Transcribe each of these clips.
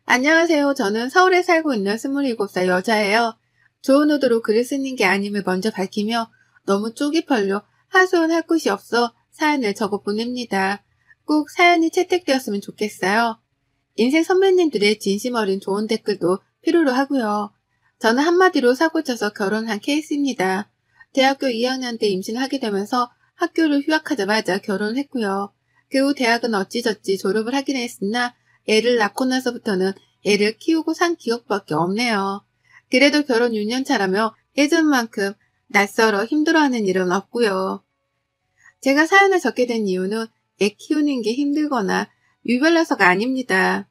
안녕하세요. 저는 서울에 살고 있는 27살 여자예요. 좋은 의도로 글을 쓰는 게 아님을 먼저 밝히며 너무 쪽이펄로 하소연할 곳이 없어 사연을 적어 보냅니다. 꼭 사연이 채택되었으면 좋겠어요. 인생 선배님들의 진심 어린 좋은 댓글도 필요로 하고요. 저는 한마디로 사고쳐서 결혼한 케이스입니다. 대학교 2학년 때 임신을 하게 되면서 학교를 휴학하자마자 결혼을 했고요. 그 후 대학은 어찌저찌 졸업을 하긴 했으나 애를 낳고 나서부터는 애를 키우고 산 기억밖에 없네요. 그래도 결혼 6년 차라며 예전만큼 낯설어 힘들어하는 일은 없고요. 제가 사연을 적게 된 이유는 애 키우는 게 힘들거나 유별나서가 아닙니다.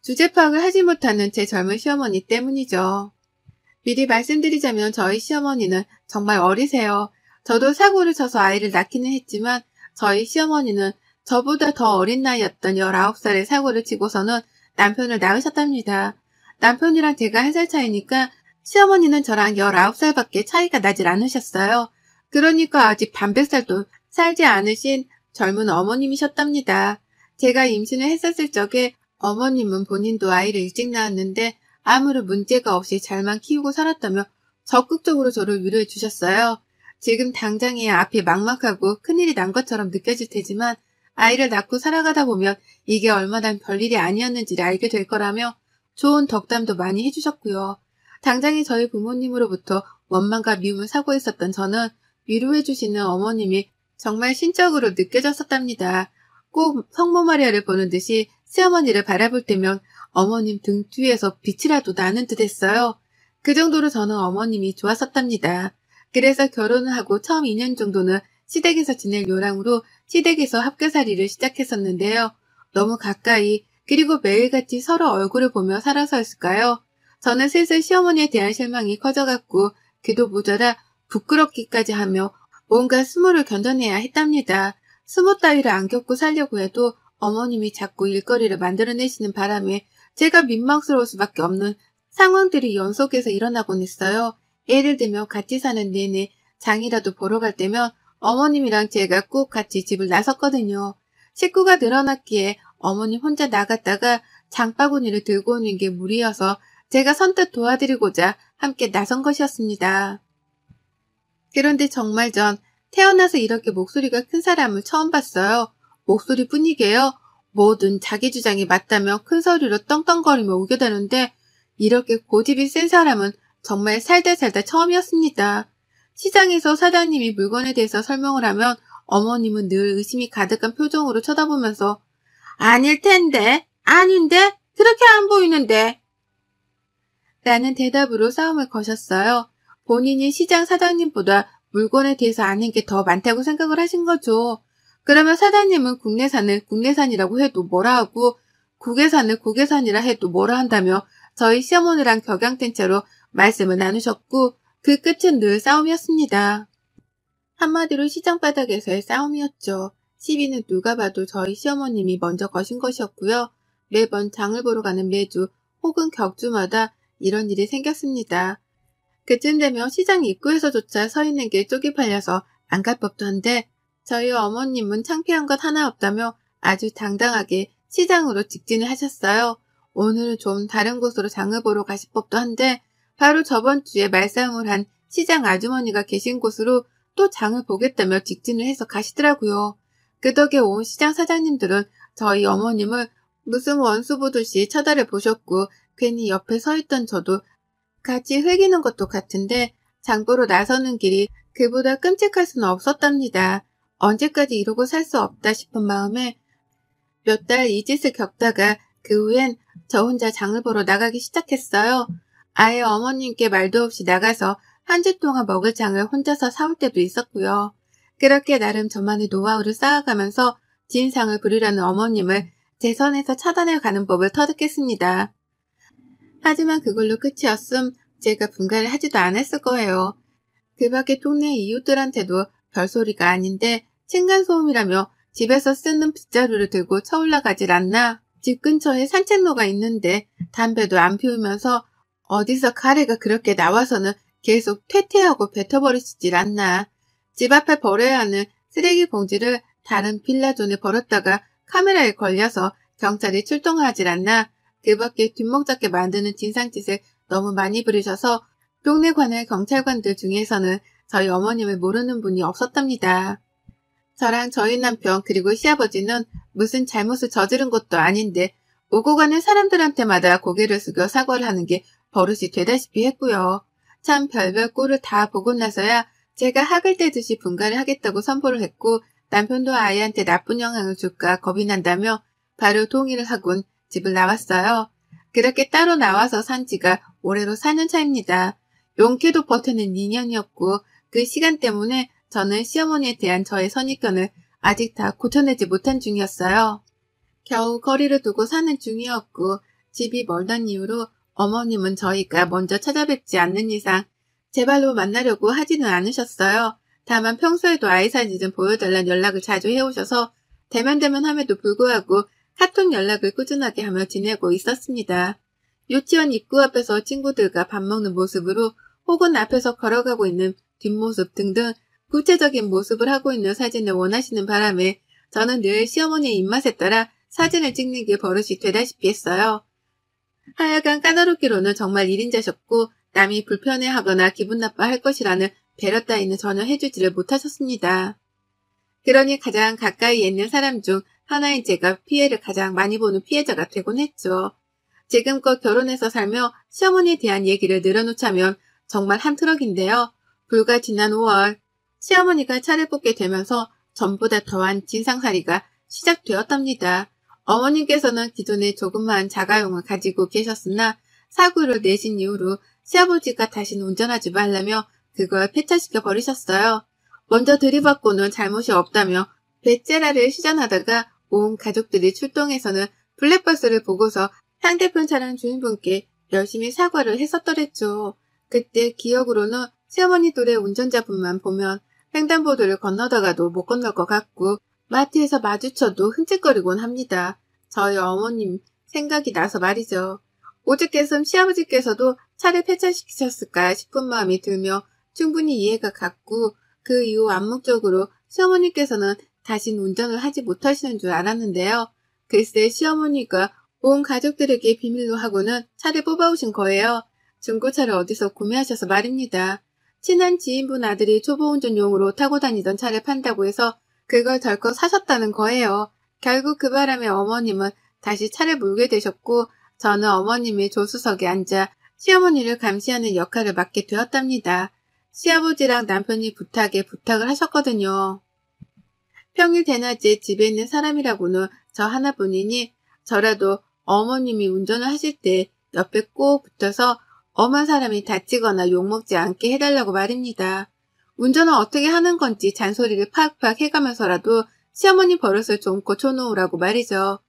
주제 파악을 하지 못하는 제 젊은 시어머니 때문이죠. 미리 말씀드리자면 저희 시어머니는 정말 어리세요. 저도 사고를 쳐서 아이를 낳기는 했지만 저희 시어머니는 저보다 더 어린 나이였던 19살에 사고를 치고서는 남편을 낳으셨답니다. 남편이랑 제가 1살 차이니까 시어머니는 저랑 19살밖에 차이가 나질 않으셨어요. 그러니까 아직 반백살도 살지 않으신 젊은 어머님이셨답니다. 제가 임신을 했었을 적에 어머님은 본인도 아이를 일찍 낳았는데 아무런 문제가 없이 잘만 키우고 살았다며 적극적으로 저를 위로해 주셨어요. 지금 당장에 앞이 막막하고 큰일이 난 것처럼 느껴질 테지만 아이를 낳고 살아가다 보면 이게 얼마나 별일이 아니었는지를 알게 될 거라며 좋은 덕담도 많이 해주셨고요. 당장에 저희 부모님으로부터 원망과 미움을 사고 있었던 저는 위로해 주시는 어머님이 정말 신적으로 느껴졌었답니다. 꼭 성모 마리아를 보는 듯이 시어머니를 바라볼 때면 어머님 등 뒤에서 빛이라도 나는 듯 했어요. 그 정도로 저는 어머님이 좋았었답니다. 그래서 결혼을 하고 처음 2년 정도는 시댁에서 지낼 요랑으로 시댁에서 합교살이를 시작했었는데요. 너무 가까이 그리고 매일같이 서로 얼굴을 보며 살아서였을까요? 저는 슬슬 시어머니에 대한 실망이 커져갔고 그도 모자라 부끄럽기까지 하며 뭔가 수모를 견뎌내야 했답니다. 수모 따위를 안 겪고 살려고 해도 어머님이 자꾸 일거리를 만들어내시는 바람에 제가 민망스러울 수밖에 없는 상황들이 연속해서 일어나곤 했어요. 예를 들면 같이 사는 내내 장이라도 보러 갈 때면 어머님이랑 제가 꼭 같이 집을 나섰거든요. 식구가 늘어났기에 어머님 혼자 나갔다가 장바구니를 들고 오는 게 무리여서 제가 선뜻 도와드리고자 함께 나선 것이었습니다. 그런데 정말 전 태어나서 이렇게 목소리가 큰 사람을 처음 봤어요. 목소리뿐이게요. 뭐든 자기 주장이 맞다며 큰 소리로 떵떵거리며 우겨대는데 이렇게 고집이 센 사람은 정말 살다 처음이었습니다. 시장에서 사장님이 물건에 대해서 설명을 하면 어머님은 늘 의심이 가득한 표정으로 쳐다보면서 아닐 텐데, 아닌데, 그렇게 안 보이는데 라는 대답으로 싸움을 거셨어요. 본인이 시장 사장님보다 물건에 대해서 아는 게 더 많다고 생각을 하신 거죠. 그러면 사장님은 국내산을 국내산이라고 해도 뭐라 하고 국외산을 국외산이라 해도 뭐라 한다며 저희 시어머니랑 격양된 채로 말씀을 나누셨고 그 끝은 늘 싸움이었습니다. 한마디로 시장 바닥에서의 싸움이었죠. 시비는 누가 봐도 저희 시어머님이 먼저 거신 것이었고요. 매번 장을 보러 가는 매주 혹은 격주마다 이런 일이 생겼습니다. 그쯤 되면 시장 입구에서조차 서 있는 게 쪽이 팔려서 안 갈 법도 한데 저희 어머님은 창피한 것 하나 없다며 아주 당당하게 시장으로 직진을 하셨어요. 오늘은 좀 다른 곳으로 장을 보러 가실 법도 한데 바로 저번 주에 말싸움을 한 시장 아주머니가 계신 곳으로 또 장을 보겠다며 직진을 해서 가시더라고요. 그 덕에 온 시장 사장님들은 저희 어머님을 무슨 원수 보듯이 쳐다를 보셨고 괜히 옆에 서 있던 저도 같이 흘기는 것도 같은데 장보러 나서는 길이 그보다 끔찍할 수는 없었답니다. 언제까지 이러고 살 수 없다 싶은 마음에 몇 달 이 짓을 겪다가 그 후엔 저 혼자 장을 보러 나가기 시작했어요. 아예 어머님께 말도 없이 나가서 한 주 동안 먹을 장을 혼자서 사올 때도 있었고요. 그렇게 나름 저만의 노하우를 쌓아가면서 진상을 부리려는 어머님을 제 선에서 차단해가는 법을 터득했습니다. 하지만 그걸로 끝이었음 제가 분가를 하지도 않았을 거예요. 그 밖에 동네 이웃들한테도 별소리가 아닌데 층간소음이라며 집에서 쓰는 빗자루를 들고 쳐올라가질 않나. 집 근처에 산책로가 있는데 담배도 안 피우면서 어디서 가래가 그렇게 나와서는 계속 퇴퇴하고 뱉어버리시질 않나. 집 앞에 버려야 하는 쓰레기 봉지를 다른 빌라존에 버렸다가 카메라에 걸려서 경찰이 출동하질 않나. 그 밖에 뒷목 잡게 만드는 진상짓을 너무 많이 부리셔서 동네 관할 경찰관들 중에서는 저희 어머님을 모르는 분이 없었답니다. 저랑 저희 남편 그리고 시아버지는 무슨 잘못을 저지른 것도 아닌데 오고 가는 사람들한테마다 고개를 숙여 사과를 하는 게 버릇이 되다시피 했고요. 참 별별 꼴을 다 보고 나서야 제가 학을 떼듯이 분가를 하겠다고 선포를 했고 남편도 아이한테 나쁜 영향을 줄까 겁이 난다며 바로 동의를 하곤 집을 나왔어요. 그렇게 따로 나와서 산 지가 올해로 4년 차입니다. 용케도 버티는 2년이었고 그 시간 때문에 저는 시어머니에 대한 저의 선입견을 아직 다 고쳐내지 못한 중이었어요. 겨우 거리를 두고 사는 중이었고 집이 멀던 이유로 어머님은 저희가 먼저 찾아뵙지 않는 이상 제 발로 만나려고 하지는 않으셨어요. 다만 평소에도 아이 사진 좀 보여달라는 연락을 자주 해오셔서 대면대면 함에도 불구하고 카톡 연락을 꾸준하게 하며 지내고 있었습니다. 유치원 입구 앞에서 친구들과 밥 먹는 모습으로 혹은 앞에서 걸어가고 있는 뒷모습 등등 구체적인 모습을 하고 있는 사진을 원하시는 바람에 저는 늘 시어머니의 입맛에 따라 사진을 찍는 게 버릇이 되다시피 했어요. 하여간 까다롭기로는 정말 1인자셨고 남이 불편해하거나 기분 나빠할 것이라는 배려 따위는 전혀 해주지를 못하셨습니다. 그러니 가장 가까이에 있는 사람 중 하나인 제가 피해를 가장 많이 보는 피해자가 되곤 했죠. 지금껏 결혼해서 살며 시어머니에 대한 얘기를 늘어놓자면 정말 한 트럭인데요. 불과 지난 5월 시어머니가 차를 뽑게 되면서 전보다 더한 진상살이가 시작되었답니다. 어머님께서는 기존에 조그마한 자가용을 가지고 계셨으나 사고를 내신 이후로 시아버지가 다시는 운전하지 말라며 그걸 폐차시켜 버리셨어요. 먼저 들이받고는 잘못이 없다며 베째라를 시전하다가 온 가족들이 출동해서는 블랙버스를 보고서 상대편 차량 주인분께 열심히 사과를 했었더랬죠. 그때 기억으로는 시어머니 또래 운전자분만 보면 횡단보도를 건너다가도 못 건널 것 같고 마트에서 마주쳐도 흠칫거리곤 합니다. 저희 어머님 생각이 나서 말이죠. 오죽했음 시아버지께서도 차를 폐차시키셨을까 싶은 마음이 들며 충분히 이해가 갔고 그 이후 암묵적으로 시어머니께서는 다신 운전을 하지 못하시는 줄 알았는데요. 글쎄 시어머니가 온 가족들에게 비밀로 하고는 차를 뽑아오신 거예요. 중고차를 어디서 구매하셔서 말입니다. 친한 지인분 아들이 초보운전용으로 타고 다니던 차를 판다고 해서 그걸 덜컥 사셨다는 거예요. 결국 그 바람에 어머님은 다시 차를 몰게 되셨고 저는 어머님의 조수석에 앉아 시어머니를 감시하는 역할을 맡게 되었답니다. 시아버지랑 남편이 부탁을 하셨거든요. 평일 대낮에 집에 있는 사람이라고는 저 하나뿐이니 저라도 어머님이 운전을 하실 때 옆에 꼭 붙어서 엄한 사람이 다치거나 욕먹지 않게 해달라고 말입니다. 운전을 어떻게 하는 건지 잔소리를 팍팍 해가면서라도 시어머니 버릇을 좀 고쳐놓으라고 말이죠.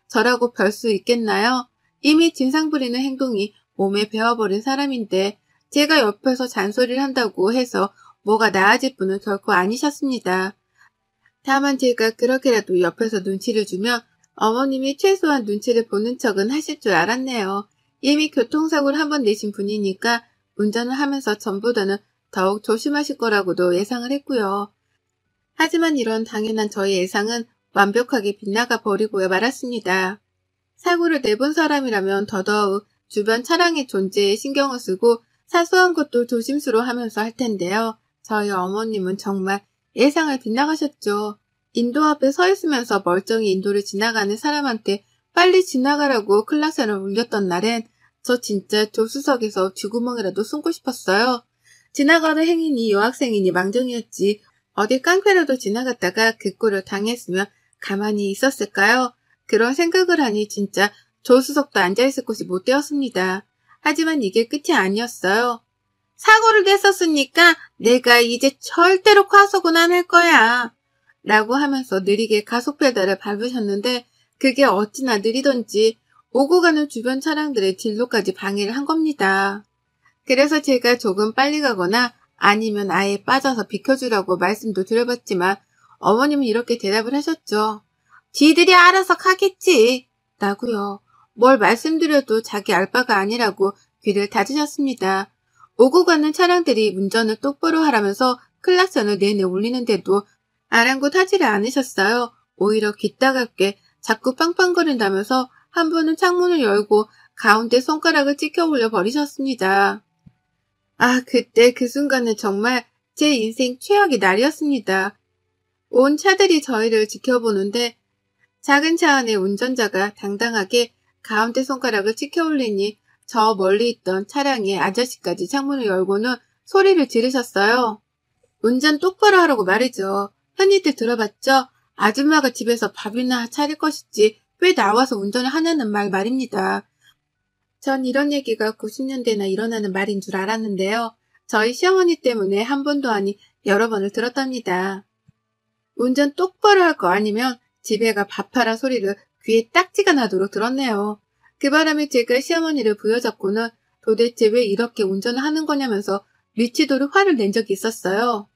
저라고 별 수 있겠나요? 이미 진상 부리는 행동이 몸에 배어버린 사람인데 제가 옆에서 잔소리를 한다고 해서 뭐가 나아질 분은 결코 아니셨습니다. 다만 제가 그렇게라도 옆에서 눈치를 주면 어머님이 최소한 눈치를 보는 척은 하실 줄 알았네요. 이미 교통사고를 한 번 내신 분이니까 운전을 하면서 전보다는 더욱 조심하실 거라고도 예상을 했고요. 하지만 이런 당연한 저의 예상은 완벽하게 빗나가 버리고 말았습니다. 사고를 내본 사람이라면 더더욱 주변 차량의 존재에 신경을 쓰고 사소한 것도 조심스러워하면서 할 텐데요. 저희 어머님은 정말 예상을 빗나가셨죠. 인도 앞에 서 있으면서 멀쩡히 인도를 지나가는 사람한테 빨리 지나가라고 클락션을 울렸던 날엔 저 진짜 조수석에서 쥐구멍이라도 숨고 싶었어요. 지나가는 행인이 여학생이니 망정이었지 어디 깡패라도 지나갔다가 그 꼴을 당했으면 가만히 있었을까요? 그런 생각을 하니 진짜 조수석도 앉아있을 곳이 못 되었습니다. 하지만 이게 끝이 아니었어요. 사고를 냈었으니까 내가 이제 절대로 과속은 안 할 거야. 라고 하면서 느리게 가속 페달을 밟으셨는데 그게 어찌나 느리던지 오고 가는 주변 차량들의 진로까지 방해를 한 겁니다. 그래서 제가 조금 빨리 가거나 아니면 아예 빠져서 비켜주라고 말씀도 드려봤지만 어머님은 이렇게 대답을 하셨죠. 지들이 알아서 가겠지. 라고요. 뭘 말씀드려도 자기 알바가 아니라고 귀를 닫으셨습니다. 오고 가는 차량들이 운전을 똑바로 하라면서 클락션을 내내 울리는데도 아랑곳하지를 않으셨어요. 오히려 귀 따갑게 자꾸 빵빵거린다면서 한 분은 창문을 열고 가운데 손가락을 찍혀 올려 버리셨습니다. 아, 그때 그 순간은 정말 제 인생 최악의 날이었습니다. 온 차들이 저희를 지켜보는데 작은 차 안의 운전자가 당당하게 가운데 손가락을 찍혀 올리니 저 멀리 있던 차량의 아저씨까지 창문을 열고는 소리를 지르셨어요. 운전 똑바로 하라고 말이죠. 흔히들 들어봤죠? 아줌마가 집에서 밥이나 차릴 것이지 왜 나와서 운전을 하냐는 말입니다. 전 이런 얘기가 90년대나 일어나는 말인 줄 알았는데요. 저희 시어머니 때문에 한 번도 아니 여러 번을 들었답니다. 운전 똑바로 할 거 아니면 집에 가 밥하라 소리를 귀에 딱지가 나도록 들었네요. 그 바람에 제가 시어머니를 부여잡고는 도대체 왜 이렇게 운전을 하는 거냐면서 미치도록 화를 낸 적이 있었어요.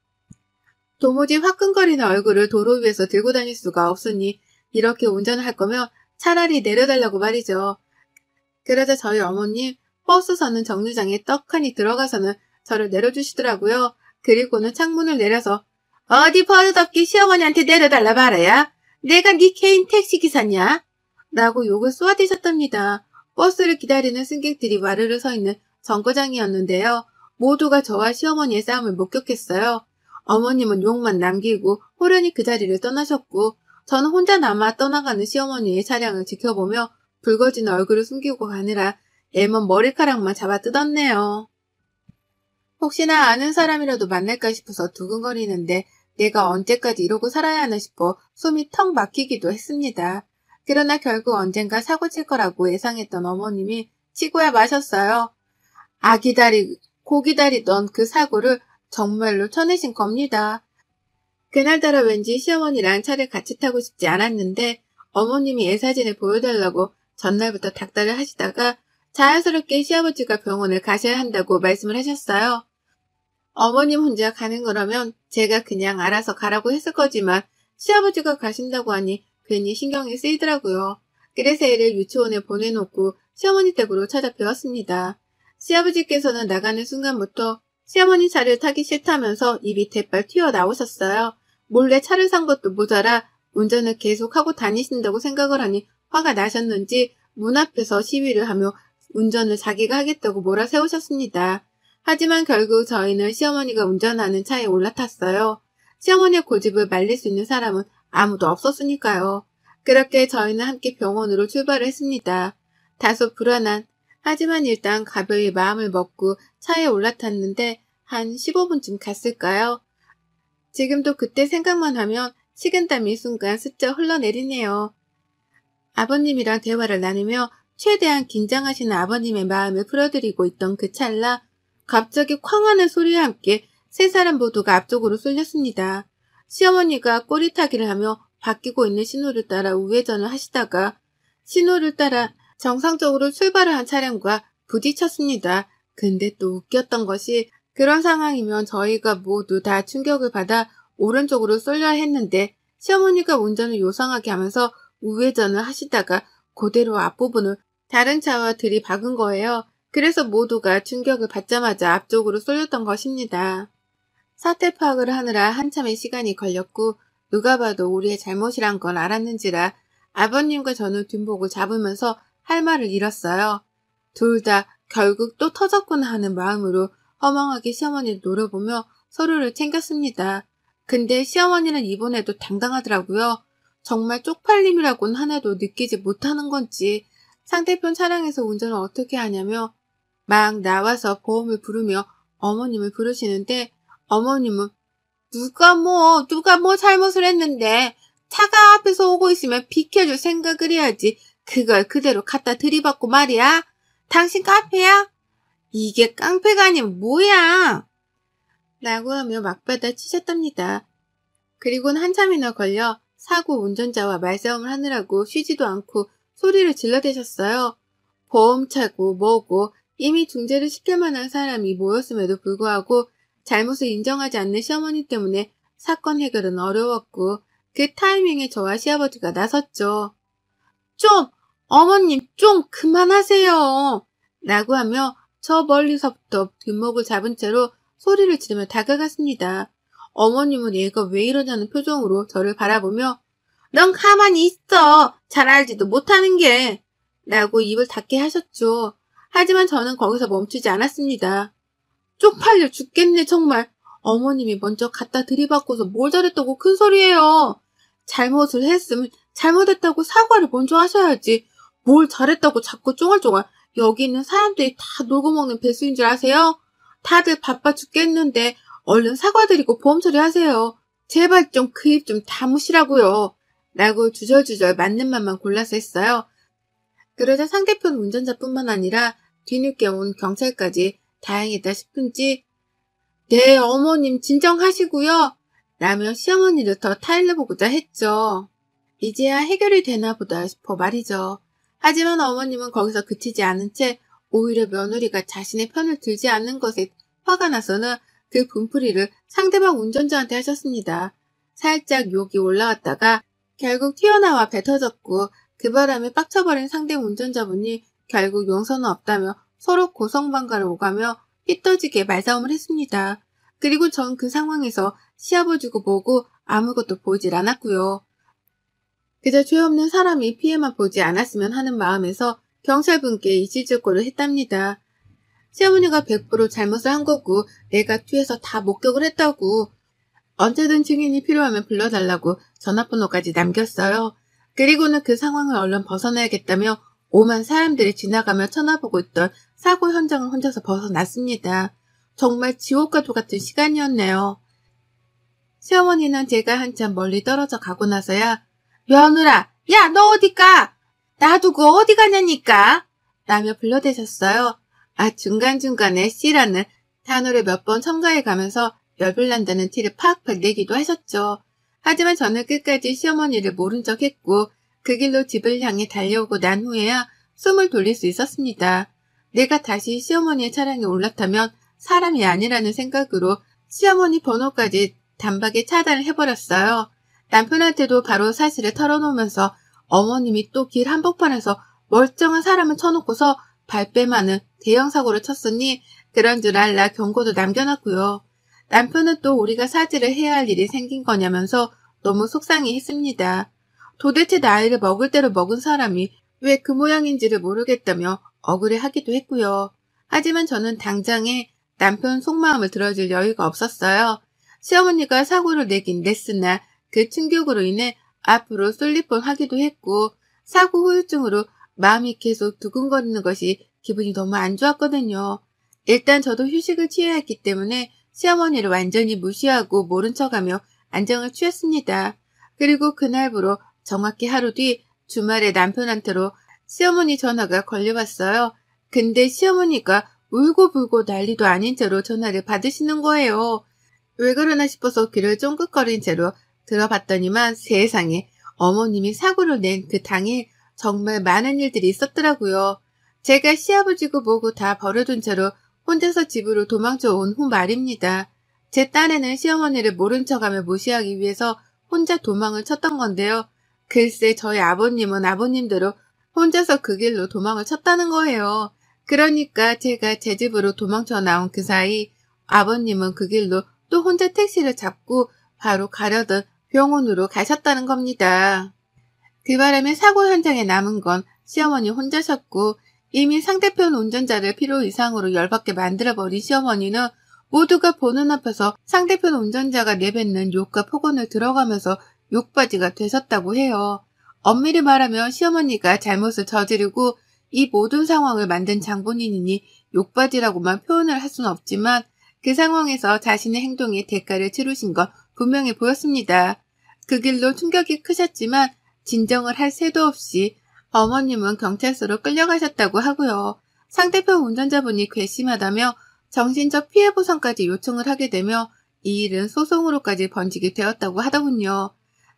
도무지 화끈거리는 얼굴을 도로 위에서 들고 다닐 수가 없으니 이렇게 운전을 할 거면 차라리 내려달라고 말이죠. 그러자 저희 어머님 버스 서는 정류장에 떡하니 들어가서는 저를 내려주시더라고요. 그리고는 창문을 내려서 어디 버릇없게 시어머니한테 내려달라 말아야? 내가 네 개인 택시기사냐? 라고 욕을 쏘아대셨답니다. 버스를 기다리는 승객들이 와르르 서 있는 정거장이었는데요. 모두가 저와 시어머니의 싸움을 목격했어요. 어머님은 욕만 남기고 호련히 그 자리를 떠나셨고 저는 혼자 남아 떠나가는 시어머니의 차량을 지켜보며 붉어진 얼굴을 숨기고 가느라 애먼 머리카락만 잡아 뜯었네요. 혹시나 아는 사람이라도 만날까 싶어서 두근거리는데 내가 언제까지 이러고 살아야 하나 싶어 숨이 턱 막히기도 했습니다. 그러나 결국 언젠가 사고 칠 거라고 예상했던 어머님이 치고야 마셨어요. 고 기다리던 그 사고를 정말로 쳐내신 겁니다. 그날따라 왠지 시어머니랑 차를 같이 타고 싶지 않았는데 어머님이 애사진을 보여달라고 전날부터 닥달을 하시다가 자연스럽게 시아버지가 병원을 가셔야 한다고 말씀을 하셨어요. 어머님 혼자 가는 거라면 제가 그냥 알아서 가라고 했을 거지만 시아버지가 가신다고 하니 괜히 신경이 쓰이더라고요. 그래서 애를 유치원에 보내놓고 시어머니 댁으로 찾아뵈었습니다. 시아버지께서는 나가는 순간부터 시어머니 차를 타기 싫다면서 입이 대빨 튀어나오셨어요. 몰래 차를 산 것도 모자라 운전을 계속하고 다니신다고 생각을 하니 화가 나셨는지 문 앞에서 시위를 하며 운전을 자기가 하겠다고 몰아세우셨습니다. 하지만 결국 저희는 시어머니가 운전하는 차에 올라탔어요. 시어머니의 고집을 말릴 수 있는 사람은 아무도 없었으니까요. 그렇게 저희는 함께 병원으로 출발을 했습니다. 다소 불안한, 하지만 일단 가벼이 마음을 먹고 차에 올라탔는데 한 15분쯤 갔을까요? 지금도 그때 생각만 하면 식은땀이 순간 스쳐 흘러내리네요. 아버님이랑 대화를 나누며 최대한 긴장하시는 아버님의 마음을 풀어드리고 있던 그 찰나 갑자기 쾅 하는 소리와 함께 세 사람 모두가 앞쪽으로 쏠렸습니다. 시어머니가 꼬리타기를 하며 바뀌고 있는 신호를 따라 우회전을 하시다가 신호를 따라 정상적으로 출발을 한 차량과 부딪혔습니다. 근데 또 웃겼던 것이 그런 상황이면 저희가 모두 다 충격을 받아 오른쪽으로 쏠려야 했는데 시어머니가 운전을 요상하게 하면서 우회전을 하시다가 그대로 앞부분을 다른 차와 들이박은 거예요. 그래서 모두가 충격을 받자마자 앞쪽으로 쏠렸던 것입니다. 사태 파악을 하느라 한참의 시간이 걸렸고 누가 봐도 우리의 잘못이란 건 알았는지라 아버님과 저는 뒷목을 잡으면서 할 말을 잃었어요. 둘 다 결국 또 터졌구나 하는 마음으로 허망하게 시어머니를 노려보며 서로를 챙겼습니다. 근데 시어머니는 이번에도 당당하더라고요. 정말 쪽팔림이라고는 하나도 느끼지 못하는 건지 상대편 차량에서 운전을 어떻게 하냐며 막 나와서 보험을 부르며 어머님을 부르시는데 어머님은 누가 뭐 잘못을 했는데 차가 앞에서 오고 있으면 비켜줄 생각을 해야지 그걸 그대로 갖다 들이받고 말이야. 당신 깡패야? 이게 깡패가 아니면 뭐야? 라고 하며 막받아 치셨답니다. 그리고는 한참이나 걸려 사고 운전자와 말싸움을 하느라고 쉬지도 않고 소리를 질러대셨어요. 보험차고 뭐고 이미 중재를 시킬 만한 사람이 모였음에도 불구하고 잘못을 인정하지 않는 시어머니 때문에 사건 해결은 어려웠고 그 타이밍에 저와 시아버지가 나섰죠. 어머님 좀 그만하세요. 라고 하며 저 멀리서부터 뒷목을 잡은 채로 소리를 지르며 다가갔습니다. 어머님은 얘가 왜 이러냐는 표정으로 저를 바라보며 넌 가만히 있어. 잘 알지도 못하는 게. 라고 입을 닫게 하셨죠. 하지만 저는 거기서 멈추지 않았습니다. 쪽팔려 죽겠네 정말. 어머님이 먼저 갖다 들이받고서 뭘 잘했다고 큰 소리예요. 잘못을 했으면 잘못했다고 사과를 먼저 하셔야지. 뭘 잘했다고 자꾸 쫑알쫑알. 여기 있는 사람들이 다 놀고 먹는 배수인 줄 아세요? 다들 바빠 죽겠는데 얼른 사과드리고 보험 처리하세요. 제발 좀 그 입 좀 다무시라고요. 라고 주절주절 맞는 말만 골라서 했어요. 그러자 상대편 운전자뿐만 아니라 뒤늦게 온 경찰까지 다행이다 싶은지 네 어머님 진정하시고요. 라며 시어머니를 더 타일러보고자 했죠. 이제야 해결이 되나 보다 싶어 말이죠. 하지만 어머님은 거기서 그치지 않은 채 오히려 며느리가 자신의 편을 들지 않는 것에 화가 나서는 그 분풀이를 상대방 운전자한테 하셨습니다. 살짝 욕이 올라왔다가 결국 튀어나와 뱉어졌고 그 바람에 빡쳐버린 상대 운전자분이 결국 용서는 없다며 서로 고성방가를 오가며 삐떠지게 말싸움을 했습니다. 그리고 전 그 상황에서 시아버지고 뭐고 아무것도 보이질 않았고요. 그저 죄 없는 사람이 피해만 보지 않았으면 하는 마음에서 경찰분께 이실직고를 했답니다. 시어머니가 100% 잘못을 한 거고 내가 뒤에서 다 목격을 했다고 언제든 증인이 필요하면 불러달라고 전화번호까지 남겼어요. 그리고는 그 상황을 얼른 벗어나야겠다며 오만 사람들이 지나가며 쳐다보고 있던 사고 현장을 혼자서 벗어났습니다. 정말 지옥과도 같은 시간이었네요. 시어머니는 제가 한참 멀리 떨어져 가고 나서야 며느라, 야 너 어디 가? 놔두고 어디 가냐니까? 라며 불러대셨어요. 중간중간에 씨라는 단어를 몇 번 첨가해 가면서 열불난다는 티를 팍팍 내기도 하셨죠. 하지만 저는 끝까지 시어머니를 모른 척 했고 그 길로 집을 향해 달려오고 난 후에야 숨을 돌릴 수 있었습니다. 내가 다시 시어머니의 차량에 올라타면 사람이 아니라는 생각으로 시어머니 번호까지 단박에 차단을 해버렸어요. 남편한테도 바로 사실을 털어놓으면서 어머님이 또 길 한복판에서 멀쩡한 사람을 쳐놓고서 발뺌하는 대형 사고를 쳤으니 그런 줄 알라 경고도 남겨놨고요. 남편은 또 우리가 사죄를 해야 할 일이 생긴 거냐면서 너무 속상해했습니다. 도대체 나이를 먹을 대로 먹은 사람이 왜 그 모양인지를 모르겠다며 억울해하기도 했고요. 하지만 저는 당장에 남편 속마음을 들어줄 여유가 없었어요. 시어머니가 사고를 내긴 냈으나 그 충격으로 인해 앞으로 쏠리뻔 하기도 했고 사고 후유증으로 마음이 계속 두근거리는 것이 기분이 너무 안 좋았거든요. 일단 저도 휴식을 취해야 했기 때문에 시어머니를 완전히 무시하고 모른 척하며 안정을 취했습니다. 그리고 그날부로 정확히 하루 뒤 주말에 남편한테로 시어머니 전화가 걸려왔어요. 근데 시어머니가 울고불고 난리도 아닌 채로 전화를 받으시는 거예요. 왜 그러나 싶어서 귀를 쫑긋거린 채로 들어봤더니만 세상에 어머님이 사고를 낸 그 당일 정말 많은 일들이 있었더라고요. 제가 시아버지고 뭐고 다 버려둔 채로 혼자서 집으로 도망쳐 온 후 말입니다. 제 딴에는 시어머니를 모른 척하며 무시하기 위해서 혼자 도망을 쳤던 건데요. 글쎄 저희 아버님은 아버님대로 혼자서 그 길로 도망을 쳤다는 거예요. 그러니까 제가 제 집으로 도망쳐 나온 그 사이 아버님은 그 길로 또 혼자 택시를 잡고 바로 가려던 병원으로 가셨다는 겁니다. 그 바람에 사고 현장에 남은 건 시어머니 혼자셨고 이미 상대편 운전자를 필요 이상으로 열받게 만들어버린 시어머니는 모두가 보는 앞에서 상대편 운전자가 내뱉는 욕과 폭언을 들어가면서 욕바지가 되셨다고 해요. 엄밀히 말하면 시어머니가 잘못을 저지르고 이 모든 상황을 만든 장본인이니 욕바지라고만 표현을 할 수는 없지만 그 상황에서 자신의 행동에 대가를 치르신 건 분명해 보였습니다. 그 길로 충격이 크셨지만 진정을 할 새도 없이 어머님은 경찰서로 끌려가셨다고 하고요. 상대편 운전자분이 괘씸하다며 정신적 피해보상까지 요청을 하게 되며 이 일은 소송으로까지 번지게 되었다고 하더군요.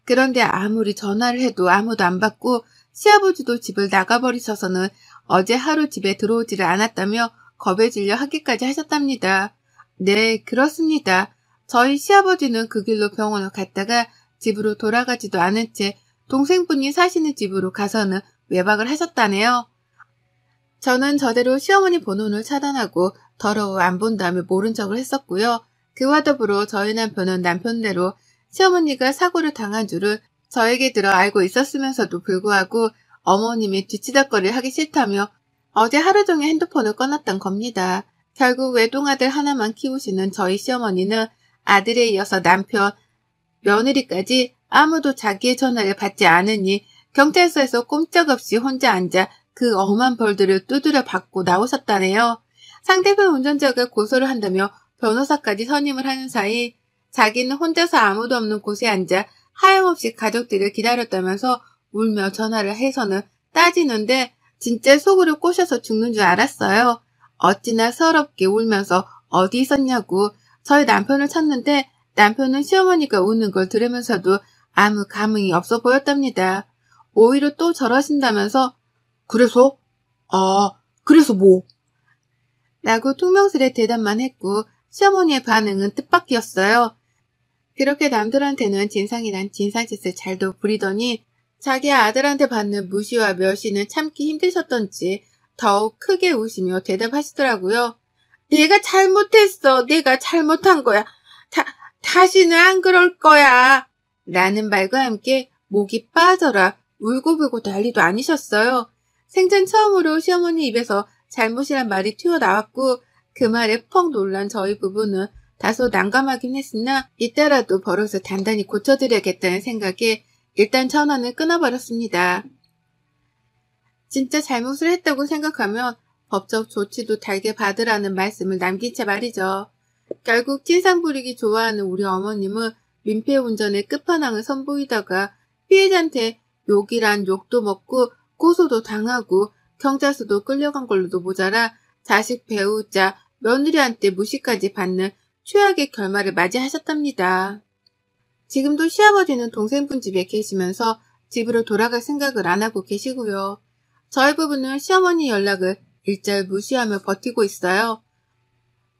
그런데 아무리 전화를 해도 아무도 안 받고 시아버지도 집을 나가버리셔서는 어제 하루 집에 들어오지를 않았다며 겁에 질려 하기까지 하셨답니다. 네, 그렇습니다. 저희 시아버지는 그 길로 병원을 갔다가 집으로 돌아가지도 않은 채 동생분이 사시는 집으로 가서는 외박을 하셨다네요. 저는 저대로 시어머니 번호를 차단하고 더러워 안 본다며 모른 척을 했었고요. 그와 더불어 저희 남편은 남편대로 시어머니가 사고를 당한 줄을 저에게 들어 알고 있었으면서도 불구하고 어머님이 뒤치다거리를 하기 싫다며 어제 하루 종일 핸드폰을 꺼놨던 겁니다. 결국 외동아들 하나만 키우시는 저희 시어머니는 아들에 이어서 남편, 며느리까지 아무도 자기의 전화를 받지 않으니 경찰서에서 꼼짝없이 혼자 앉아 그 엄한 벌들을 두드려 받고 나오셨다네요. 상대방 운전자가 고소를 한다며 변호사까지 선임을 하는 사이 자기는 혼자서 아무도 없는 곳에 앉아 하염없이 가족들을 기다렸다면서 울며 전화를 해서는 따지는데 진짜 속으로 꼬셔서 죽는 줄 알았어요. 어찌나 서럽게 울면서 어디 있었냐고 저희 남편을 찾는데 남편은 시어머니가 우는 걸 들으면서도 아무 감흥이 없어 보였답니다. 오히려 또 저러신다면서 그래서? 그래서 뭐? 라고 퉁명스레 대답만 했고 시어머니의 반응은 뜻밖이었어요. 그렇게 남들한테는 진상이란 진상짓을 잘도 부리더니 자기 아들한테 받는 무시와 멸시는 참기 힘드셨던지 더욱 크게 우시며 대답하시더라고요. 내가 잘못했어. 내가 잘못한 거야. 다시는 안 그럴 거야. 라는 말과 함께 목이 빠져라 울고불고 난리도 아니셨어요. 생전 처음으로 시어머니 입에서 잘못이란 말이 튀어나왔고 그 말에 퍽 놀란 저희 부부는 다소 난감하긴 했으나 이따라도 버릇을 단단히 고쳐드려야겠다는 생각에 일단 전화는 끊어버렸습니다. 진짜 잘못을 했다고 생각하면 법적 조치도 달게 받으라는 말씀을 남긴 채 말이죠. 결국 진상 부리기 좋아하는 우리 어머님은 민폐 운전의 끝판왕을 선보이다가 피해자한테 욕이란 욕도 먹고 고소도 당하고 경찰서도 끌려간 걸로도 모자라 자식 배우자 며느리한테 무시까지 받는 최악의 결말을 맞이하셨답니다. 지금도 시아버지는 동생분 집에 계시면서 집으로 돌아갈 생각을 안 하고 계시고요. 저희 부부는 시어머니 연락을 일절 무시하며 버티고 있어요.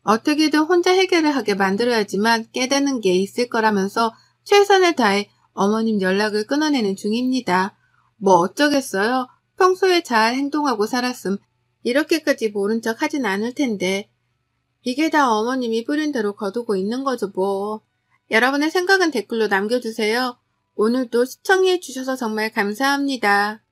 어떻게든 혼자 해결을 하게 만들어야지만 깨닫는 게 있을 거라면서 최선을 다해 어머님 연락을 끊어내는 중입니다. 뭐 어쩌겠어요. 평소에 잘 행동하고 살았음 이렇게까지 모른 척 하진 않을 텐데 이게 다 어머님이 뿌린 대로 거두고 있는 거죠 뭐. 여러분의 생각은 댓글로 남겨주세요. 오늘도 시청해 주셔서 정말 감사합니다.